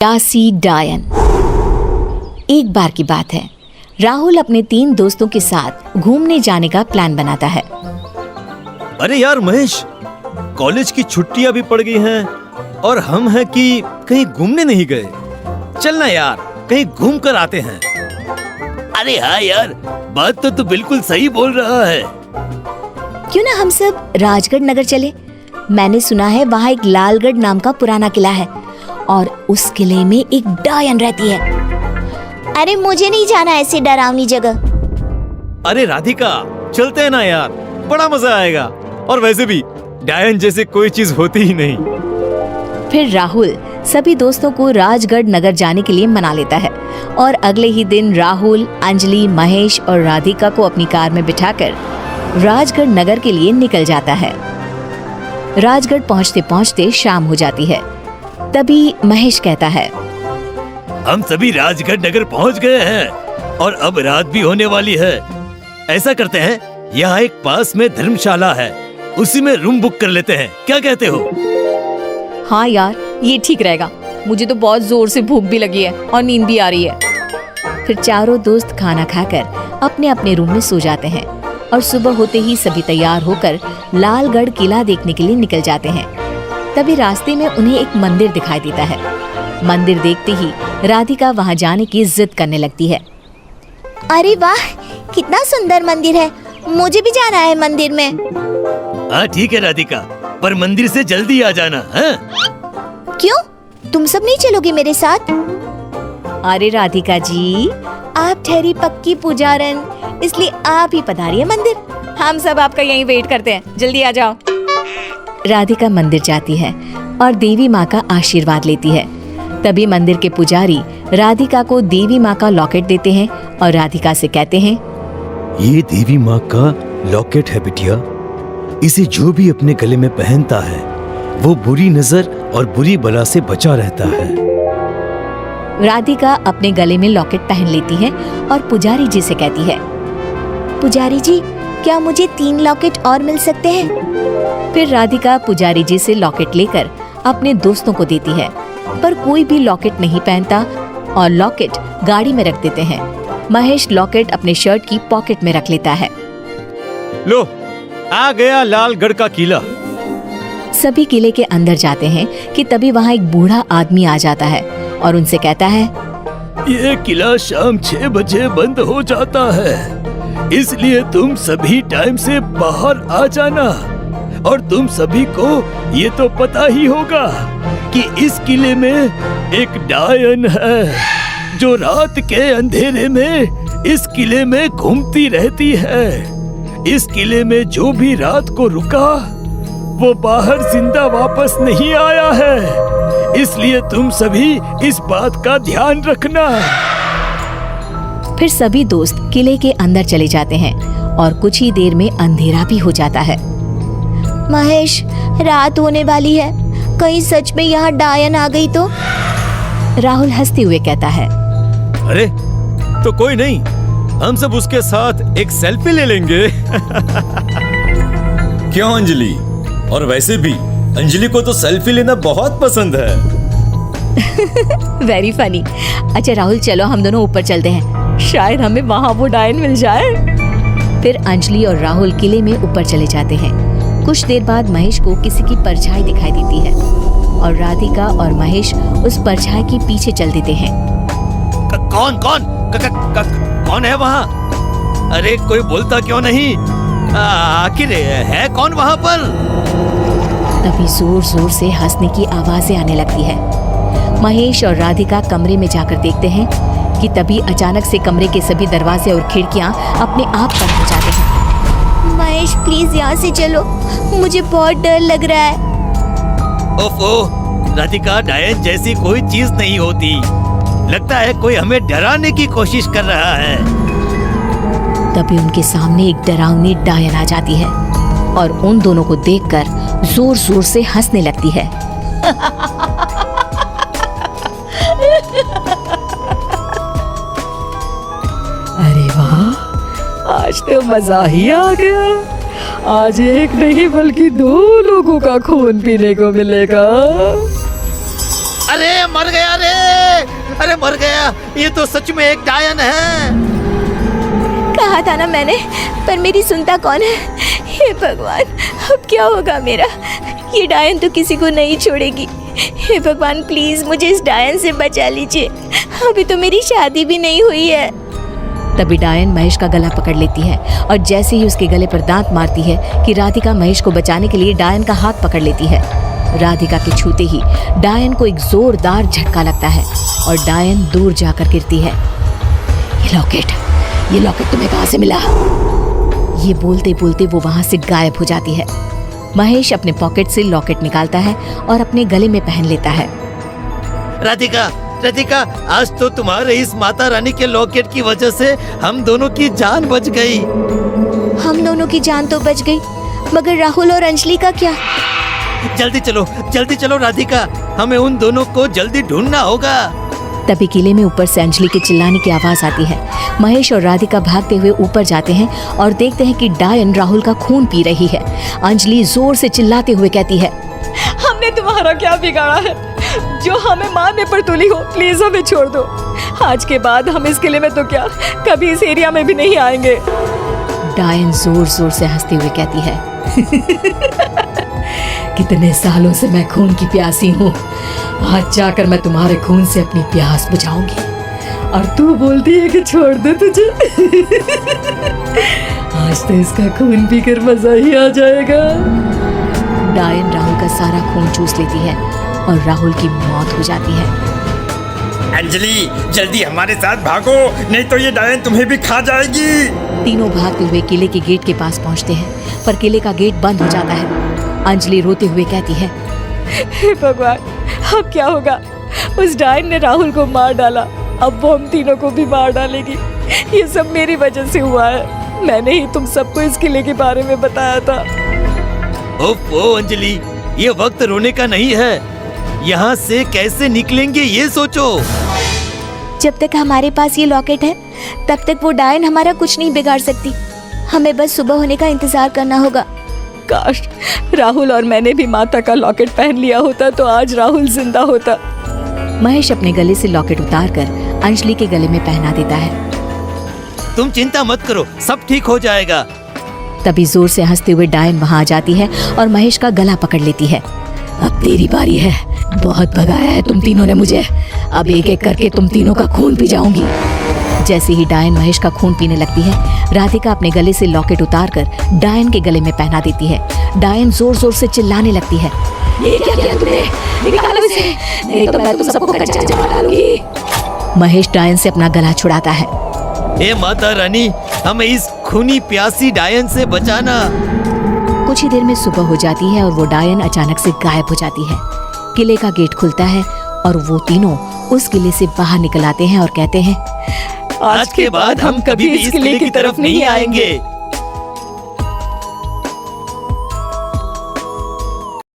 दासी डायन। एक बार की बात है, राहुल अपने 3 दोस्तों के साथ घूमने जाने का प्लान बनाता है। अरे यार महेश, कॉलेज की छुट्टियां भी पड़ गई हैं और हम हैं कि कहीं घूमने नहीं गए। चलना यार, कहीं घूम कर आते हैं। अरे हाँ यार, बात तो तू बिल्कुल सही बोल रहा है। क्यों ना हम सब राजगढ़ नगर चले। मैंने सुना है वहाँ एक लालगढ़ नाम का पुराना किला है और उस किले में एक डायन रहती है। अरे मुझे नहीं जाना ऐसी डरावनी जगह। अरे राधिका, चलते हैं ना यार, बड़ा मजा आएगा। और वैसे भी डायन जैसे कोई चीज होती ही नहीं। फिर राहुल सभी दोस्तों को राजगढ़ नगर जाने के लिए मना लेता है और अगले ही दिन राहुल, अंजलि, महेश और राधिका को अपनी कार में बिठाकर राजगढ़ नगर के लिए निकल जाता है। राजगढ़ पहुंचते पहुंचते शाम हो जाती है। तभी महेश कहता है, हम सभी राजगढ़ नगर पहुंच गए हैं और अब रात भी होने वाली है। ऐसा करते हैं, यहाँ एक पास में धर्मशाला है, उसी में रूम बुक कर लेते हैं। क्या कहते हो? हाँ यार, ये ठीक रहेगा। मुझे तो बहुत जोर से भूख भी लगी है और नींद भी आ रही है। फिर चारों दोस्त खाना खाकर अपने अपने रूम में सो जाते हैं और सुबह होते ही सभी तैयार होकर लालगढ़ किला देखने के लिए निकल जाते हैं। तभी रास्ते में उन्हें एक मंदिर दिखाई देता है। मंदिर देखते ही राधिका वहाँ जाने की जिद करने लगती है। अरे वाह, कितना सुंदर मंदिर है, मुझे भी जाना है मंदिर में। हाँ ठीक है राधिका, पर मंदिर से जल्दी आ जाना। हाँ? क्यों, तुम सब नहीं चलोगे मेरे साथ? अरे राधिका जी, आप ठहरी पक्की पुजारन, इसलिए आप ही पधारिए मंदिर। हम सब आपका यहीं वेट करते हैं, जल्दी आ जाओ। राधिका मंदिर जाती है और देवी माँ का आशीर्वाद लेती है। तभी मंदिर के पुजारी राधिका को देवी माँ का लॉकेट देते हैं और राधिका से कहते हैं, ये देवी माँ का लॉकेट है बिटिया। इसे जो भी अपने गले में पहनता है वो बुरी नजर और बुरी बला से बचा रहता है। राधिका अपने गले में लॉकेट पहन लेती है और पुजारी जी से कहती है, पुजारी जी, क्या मुझे 3 लॉकेट और मिल सकते हैं? फिर राधिका पुजारी जी से लॉकेट लेकर अपने दोस्तों को देती है, पर कोई भी लॉकेट नहीं पहनता और लॉकेट गाड़ी में रख देते हैं। महेश लॉकेट अपने शर्ट की पॉकेट में रख लेता है। लो, आ गया लालगढ़ का किला। सभी किले के अंदर जाते हैं कि तभी वहाँ एक बूढ़ा आदमी आ जाता है और उनसे कहता है, ये किला शाम 6 बजे बंद हो जाता है, इसलिए तुम सभी टाइम से बाहर आ जाना। और तुम सभी को ये तो पता ही होगा कि इस किले में एक डायन है जो रात के अंधेरे में इस किले में घूमती रहती है। इस किले में जो भी रात को रुका वो बाहर जिंदा वापस नहीं आया है, इसलिए तुम सभी इस बात का ध्यान रखना। फिर सभी दोस्त किले के अंदर चले जाते हैं और कुछ ही देर में अंधेरा भी हो जाता है। महेश, रात होने वाली है, कहीं सच में यहाँ डायन आ गई तो? राहुल हंसते हुए कहता है, अरे तो कोई नहीं, हम सब उसके साथ एक सेल्फी ले लेंगे। क्यों अंजलि? और वैसे भी अंजलि को तो सेल्फी लेना बहुत पसंद है। Very funny. अच्छा राहुल, चलो हम दोनों ऊपर चलते हैं, शायद हमें वहाँ वो डायन मिल जाए। फिर अंजलि और राहुल किले में ऊपर चले जाते हैं। कुछ देर बाद महेश को किसी की परछाई दिखाई देती है और राधिका और महेश उस परछाई के पीछे चल देते हैं। कौन है वहाँ? अरे कोई बोलता क्यों नहीं? आखिर है कौन वहाँ पर? तभी जोर जोर से हंसने की आवाजें आने लगती है। महेश और राधिका कमरे में जाकर देखते हैं कि तभी अचानक से कमरे के सभी दरवाजे और खिड़कियां अपने आप बंद हो जाते हैं। महेश प्लीज यहाँ से चलो, मुझे बहुत डर लग रहा है। ओफो, राधिका, डायन जैसी कोई चीज नहीं होती। लगता है कोई हमें डराने की कोशिश कर रहा है। तभी उनके सामने एक डरावनी डायन आ जाती है और उन दोनों को देखकर जोर जोर से हंसने लगती है। अरे वाह, आज तो मजा ही आ गया। आज एक नहीं बल्कि 2 लोगों का खून पीने को मिलेगा। अरे मर गया रे, अरे मर गया, ये तो सच में एक डायन है। कहा था ना मैंने, पर मेरी सुनता कौन है। हे भगवान, अब क्या होगा मेरा। ये डायन तो किसी को नहीं छोड़ेगी। हे भगवान प्लीज मुझे इस डायन से बचा लीजिए। अभी तो मेरी शादी भी नहीं हुई है। तभी डायन महेश का गला पकड़ लेती है और जैसे ही उसके गले पर दांत मारती है कि राधिका महेश को बचाने के लिए डायन का हाथ पकड़ लेती है। राधिका के छूते ही डायन को एक जोरदार झटका लगता है और डायन दूर जाकर गिरती है। ये लॉकेट तुम्हें कहाँ से मिला? ये बोलते बोलते वो वहां से गायब हो जाती है। महेश अपने पॉकेट से लॉकेट निकालता है और अपने गले में पहन लेता है। राधिका, राधिका, आज तो तुम्हारे इस माता रानी के लॉकेट की वजह से हम दोनों की जान बच गई। हम दोनों की जान तो बच गई, मगर राहुल और अंजलि का क्या? जल्दी चलो राधिका, हमें उन दोनों को जल्दी ढूंढना होगा। तभी किले में ऊपर से अंजलि के चिल्लाने की आवाज आती है। महेश और राधिका भागते हुए ऊपर जाते हैं और देखते हैं कि डायन राहुल का खून पी रही है। अंजलि जोर से चिल्लाते हुए कहती है, हमने तुम्हारा क्या बिगाड़ा है जो हमें मारने पर तुली हो? प्लीज हमें छोड़ दो। आज के बाद हम इस किले में तो क्या, कभी इस एरिया में भी नहीं आएंगे। डायन जोर जोर से हंसते हुए कहती है, कितने सालों से मैं खून की प्यासी हूँ, आज जाकर मैं तुम्हारे खून से अपनी प्यास बुझाऊंगी। और तू बोलती है कि छोड़ दे तुझे। आज तो इसका खून पीकर मजा ही आ जाएगा। डायन राहुल का सारा खून चूस लेती है और राहुल की मौत हो जाती है। अंजलि जल्दी हमारे साथ भागो, नहीं तो ये डायन तुम्हें भी खा जाएगी। तीनों भागते हुए किले के गेट के पास पहुंचते हैं, पर किले का गेट बंद हो जाता है। अंजलि रोते हुए कहती है, हे भगवान, अब क्या होगा? उस डायन ने राहुल को मार डाला, अब वो हम तीनों को भी मार डालेगी। ये सब मेरी वजह से हुआ है। मैंने ही तुम सबको इस किले के बारे में बताया था। ओफो अंजलि, ये वक्त रोने का नहीं है। यहाँ से कैसे निकलेंगे ये सोचो। जब तक हमारे पास ये लॉकेट है तब तक वो डायन हमारा कुछ नहीं बिगाड़ सकती। हमें बस सुबह होने का इंतजार करना होगा। काश राहुल और मैंने भी माता का लॉकेट पहन लिया होता तो आज राहुल जिंदा होता। महेश अपने गले से लॉकेट उतारकर अंजलि के गले में पहना देता है। तुम चिंता मत करो, सब ठीक हो जाएगा। तभी जोर से हंसते हुए डायन वहां आ जाती है और महेश का गला पकड़ लेती है। अब तेरी बारी है, बहुत भगाया है तुम तीनों ने मुझे, अब एक एक करके तुम तीनों का खून पी जाऊंगी। जैसे ही डायन महेश का खून पीने लगती है, राधिका अपने गले से लॉकेट उतारकर डायन के गले में पहना देती है। डायन जोर जोर से चिल्लाने लगती है, ये क्या किया तुमने? निकालो इसे, नहीं तो मैं तुम सबको कच्चा जला डालूंगी। महेश डायन से अपना गला छुड़ाता है। हे माता रानी, हमें इस खूनी प्यासी डायन से बचाना। कुछ ही देर में सुबह हो जाती है और वो डायन अचानक से गायब हो जाती है। किले का गेट खुलता है और वो तीनों उस किले से बाहर निकल आते हैं और कहते हैं, आज के बाद हम कभी भी इस किले की तरफ नहीं आएंगे।